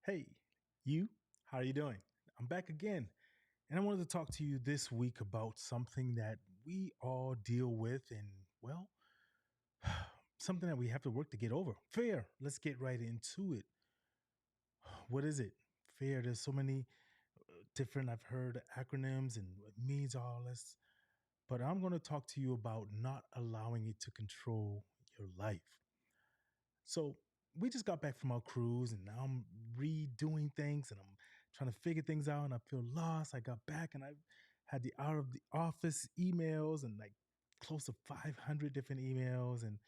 Hey, you, how are you doing? I'm back again, and I wanted to talk to you this week about something that we all deal with, and well, something that we have to work to get over. Fear. Let's get right into it. What is it? Fear. There's so many different, I've heard acronyms and what means all this, but I'm going to talk to you about not allowing it to control your life. So we just got back from our cruise and now I'm redoing things and I'm trying to figure things out and I feel lost. I got back and I had the out of the office emails and like close to 500 different emails. And,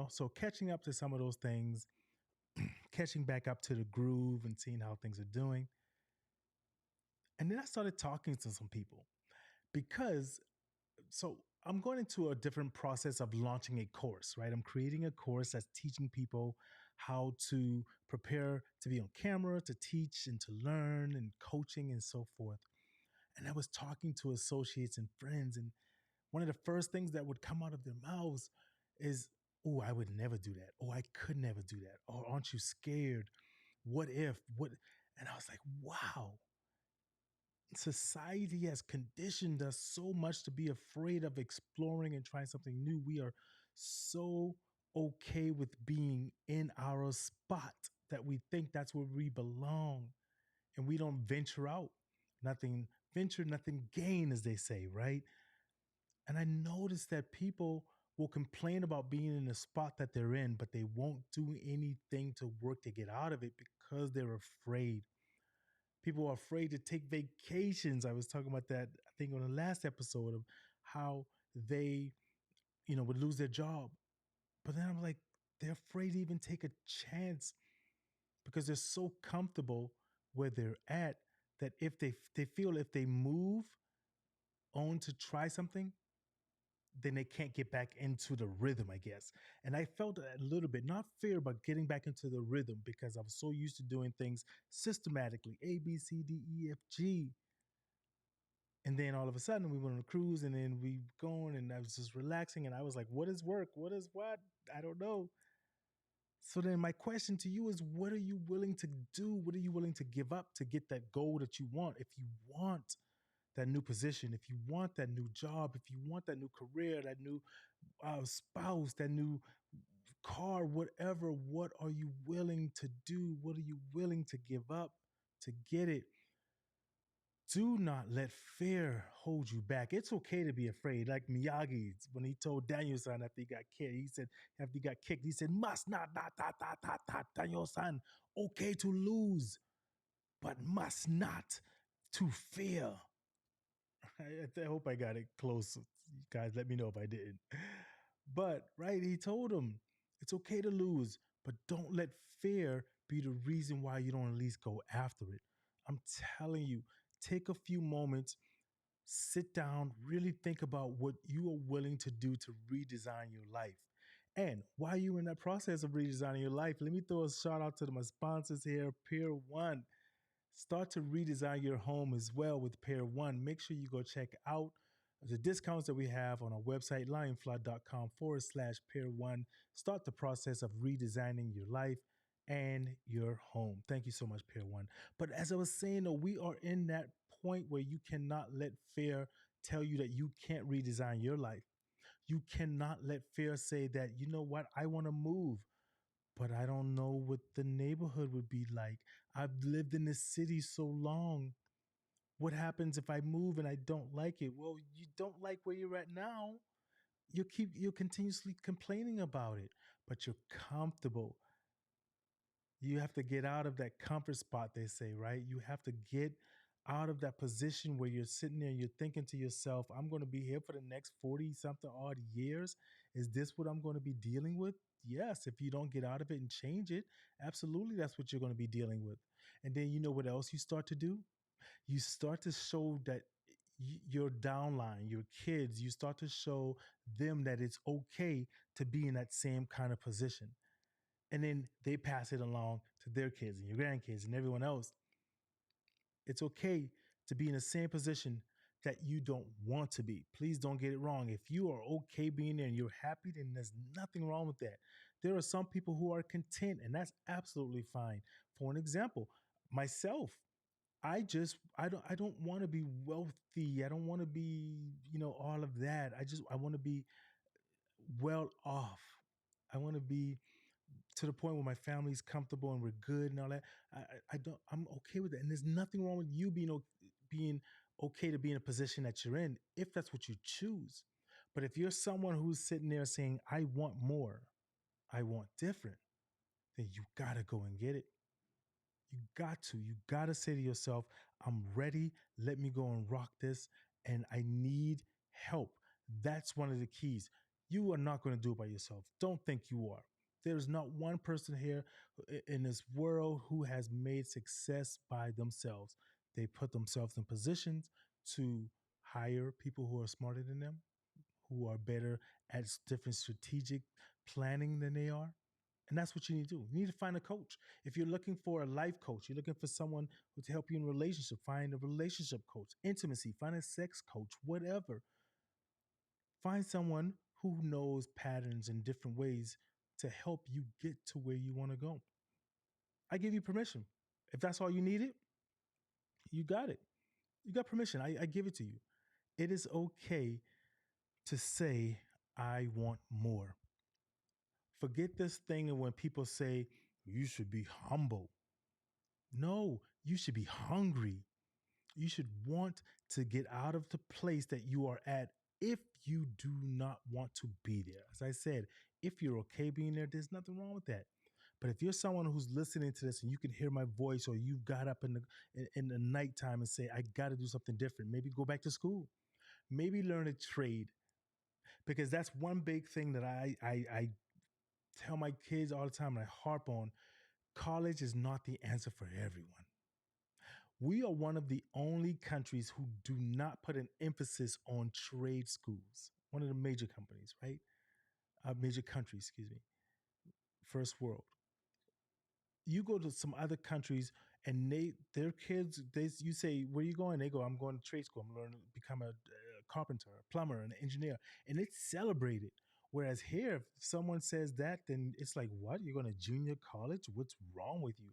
so catching up to some of those things, catching back up to the groove and seeing how things are doing. And then I started talking to some people because so I'm going into a different process of launching a course, right? I'm creating a course that's teaching people how to prepare to be on camera, to teach and to learn and coaching and so forth. And I was talking to associates and friends, and one of the first things that would come out of their mouths is, "Oh, I would never do that. Oh, I could never do that. Oh, aren't you scared? What if? What?" And I was like, wow, society has conditioned us so much to be afraid of exploring and trying something new. We are so okay with being in our spot that we think that's where we belong and we don't venture out. Nothing venture, nothing gain, as they say, right? And I noticed that people will complain about being in the spot that they're in, but they won't do anything to work to get out of it because they're afraid. People are afraid to take vacations. I was talking about that, I think, on the last episode of how they, would lose their job. But then I'm like, they're afraid to even take a chance because they're so comfortable where they're at that if they feel if they move on to try something, then they can't get back into the rhythm, I guess. And I felt a little bit, not fear, but getting back into the rhythm because I was so used to doing things systematically, A, B, C, D, E, F, G. And then all of a sudden we went on a cruise and then we going and I was just relaxing and I was like, what is work? What is what? I don't know. So then my question to you is what are you willing to do? What are you willing to give up to get that goal that you want? If you want that new position, if you want that new job, if you want that new career, that new spouse, that new car, whatever, what are you willing to do? What are you willing to give up to get it? Do not let fear hold you back. It's okay to be afraid. Like Miyagi, when he told Daniel-san after he got kicked, he said, after he got kicked, he said, must not, Daniel-san. Okay to lose, but must not to fear. I hope I got it close. You guys, let me know if I didn't. But, right, he told him, it's okay to lose, but don't let fear be the reason why you don't at least go after it. I'm telling you, take a few moments, sit down, really think about what you are willing to do to redesign your life. And while you're in that process of redesigning your life, let me throw a shout out to my sponsors here, Pier One. Start to redesign your home as well with Pair One. Make sure you go check out the discounts that we have on our website, lionfly.com/Pair One. Start the process of redesigning your life and your home. Thank you so much, Pair One. But as I was saying, though, we are in that point where you cannot let fear tell you that you can't redesign your life. You cannot let fear say that, you know what, I want to move but I don't know what the neighborhood would be like. I've lived in this city so long. What happens if I move and I don't like it? Well, you don't like where you're at now. You're continuously complaining about it, but you're comfortable. You have to get out of that comfort spot, they say, right? You have to get out of that position where you're sitting there, you're thinking to yourself, I'm going to be here for the next 40 something odd years. Is this what I'm going to be dealing with? Yes, if you don't get out of it and change it, absolutely that's what you're going to be dealing with. And then you know what else you start to do? You start to show that your downline, your kids, you start to show them that it's okay to be in that same kind of position and then they pass it along to their kids and your grandkids and everyone else. It's okay to be in the same position that you don't want to be. Please don't get it wrong. If you are okay being there and you're happy, then there's nothing wrong with that. There are some people who are content, and that's absolutely fine. For an example, myself. I don't want to be wealthy. I don't want to be, all of that. I want to be well off. I want to be to the point where my family's comfortable and we're good and all that. I don't. I'm okay with it, and there's nothing wrong with you being okay to be in a position that you're in if that's what you choose. But if you're someone who's sitting there saying, "I want more, I want different," then you gotta go and get it. You got to. You got to say to yourself, I'm ready. Let me go and rock this. And I need help. That's one of the keys. You are not going to do it by yourself. Don't think you are. There's not one person here in this world who has made success by themselves. They put themselves in positions to hire people who are smarter than them, who are better at different strategic planning than they are. And that's what you need to do. You need to find a coach. If you're looking for a life coach, you're looking for someone to help you in a relationship, find a relationship coach, intimacy, find a sex coach, whatever. Find someone who knows patterns and different ways to help you get to where you want to go. I give you permission. If that's all you needed, you got it. You got permission. I give it to you. It is okay to say, I want more. Forget this thing of when people say, you should be humble. No, you should be hungry. You should want to get out of the place that you are at if you do not want to be there. As I said, if you're okay being there, there's nothing wrong with that. But if you're someone who's listening to this and you can hear my voice, or you got up in the nighttime and say, I got to do something different, maybe go back to school, maybe learn a trade, because that's one big thing that I tell my kids all the time and I harp on. College is not the answer for everyone. We are one of the only countries who do not put an emphasis on trade schools. One of the major companies, right? Major countries, excuse me, first world. You go to some other countries and their kids, you say, where are you going? They go, I'm going to trade school. I'm learning to become a carpenter, a plumber, an engineer. And it's celebrated. Whereas here, if someone says that, then it's like, what? You're going to junior college? What's wrong with you?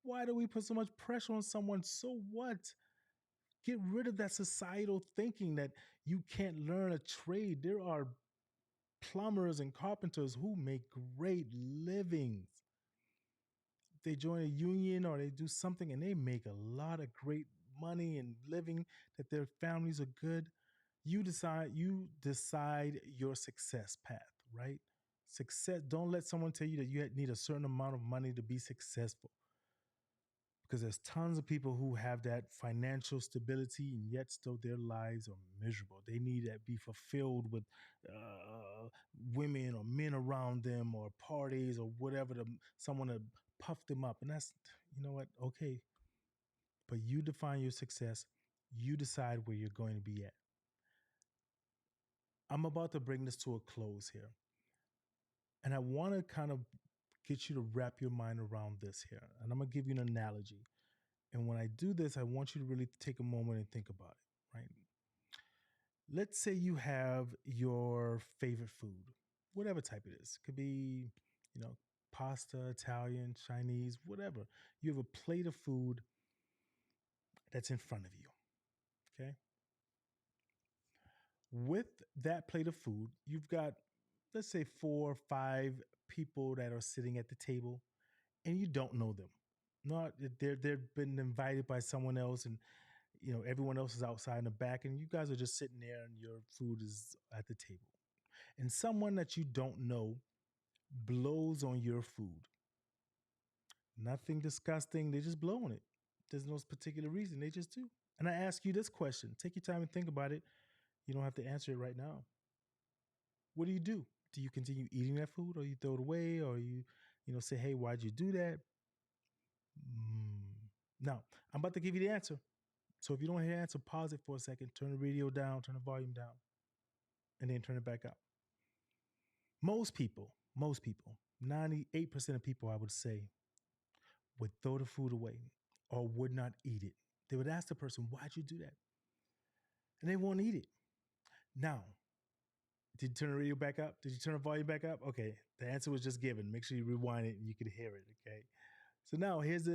Why do we put so much pressure on someone? So what? Get rid of that societal thinking that you can't learn a trade. There are plumbers and carpenters who make great livings. They join a union or they do something and they make a lot of great money and living, that their families are good. You decide your success path, right? Success. Don't let someone tell you that you need a certain amount of money to be successful, because there's tons of people who have that financial stability and yet still their lives are miserable. They need to be fulfilled with women or men around them or parties or whatever, someone to puff them up. And that's, you know what, okay, but you define your success. You decide where you're going to be at. I'm about to bring this to a close here. And I want to kind of get you to wrap your mind around this here. And I'm going to give you an analogy. And when I do this, I want you to really take a moment and think about it, right? Let's say you have your favorite food, whatever type it is. It could be, you know, pasta, Italian, Chinese, whatever. You have a plate of food that's in front of you, okay? With that plate of food, you've got, let's say, 4 or 5 people that are sitting at the table, and you don't know them. Not they've been invited by someone else, and everyone else is outside in the back, and you guys are just sitting there, and your food is at the table. And someone that you don't know blows on your food. Nothing disgusting. They just blow on it. There's no particular reason. They just do. And I ask you this question. Take your time and think about it. You don't have to answer it right now. What do you do? Do you continue eating that food, or you throw it away, or you say, hey, why'd you do that? Now, I'm about to give you the answer. So if you don't hear the answer, pause it for a second, turn the radio down, turn the volume down, and then turn it back up. Most people, 98% of people, I would say, would throw the food away or would not eat it. They would ask the person, why'd you do that? And they won't eat it. Now, did you turn the radio back up? Did you turn the volume back up? Okay, the answer was just given. Make sure you rewind it and you can hear it, okay? So now here's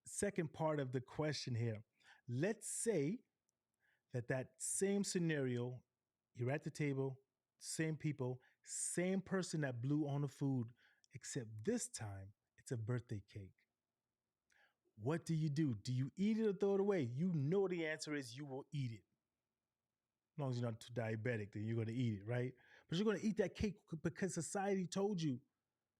second part of the question here. Let's say that same scenario, you're at the table, same people, same person that blew on the food, except this time it's a birthday cake. What do you do? Do you eat it or throw it away? You know the answer is you will eat it. As long as you're not too diabetic, then you're going to eat it, right? But you're going to eat that cake because society told you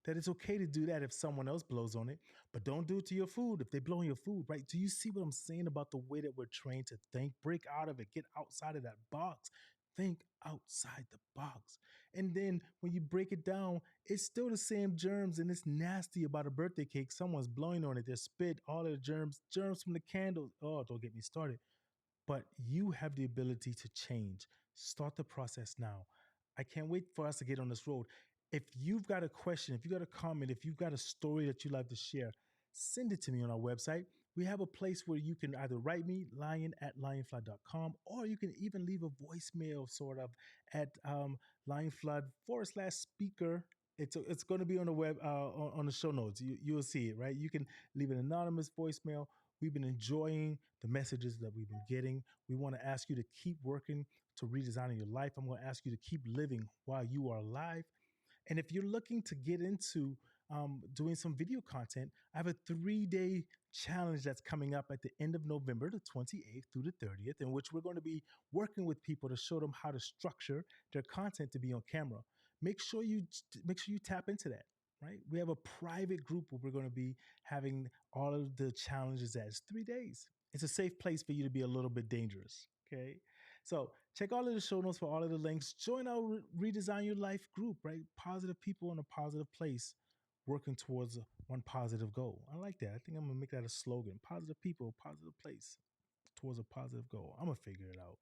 that it's okay to do that if someone else blows on it, but don't do it to your food if they blow on your food, right? Do you see what I'm saying about the way that we're trained to think? Break out of it, get outside of that box, think outside the box. And then when you break it down, it's still the same germs, and it's nasty about a birthday cake. Someone's blowing on it, there's spit, all of the germs from the candles. Oh, don't get me started. But you have the ability to change. Start the process now. I can't wait for us to get on this road. If you've got a question, if you got a comment, if you've got a story that you'd like to share, send it to me on our website. We have a place where you can either write me, lion@lionflood.com, or you can even leave a voicemail sort of at lionflood / speaker. It's going to be on the web on the show notes. You'll see it, right? You can leave an anonymous voicemail. We've been enjoying the messages that we've been getting. We want to ask you to keep working to redesigning your life. I'm going to ask you to keep living while you are alive. And if you're looking to get into doing some video content, I have a 3-day challenge that's coming up at the end of November, the 28th through the 30th, in which we're going to be working with people to show them how to structure their content to be on camera. Make sure you tap into that. Right, we have a private group where we're going to be having all of the challenges. As 3 days, it's a safe place for you to be a little bit dangerous. Okay, so check all of the show notes for all of the links. Join our Redesign Your Life group, right? Positive people in a positive place working towards one positive goal. I like that. I think I'm going to make that a slogan. Positive people, positive place towards a positive goal. I'm going to figure it out.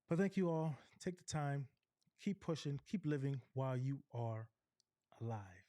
But thank you all. Take the time. Keep pushing. Keep living while you are alive.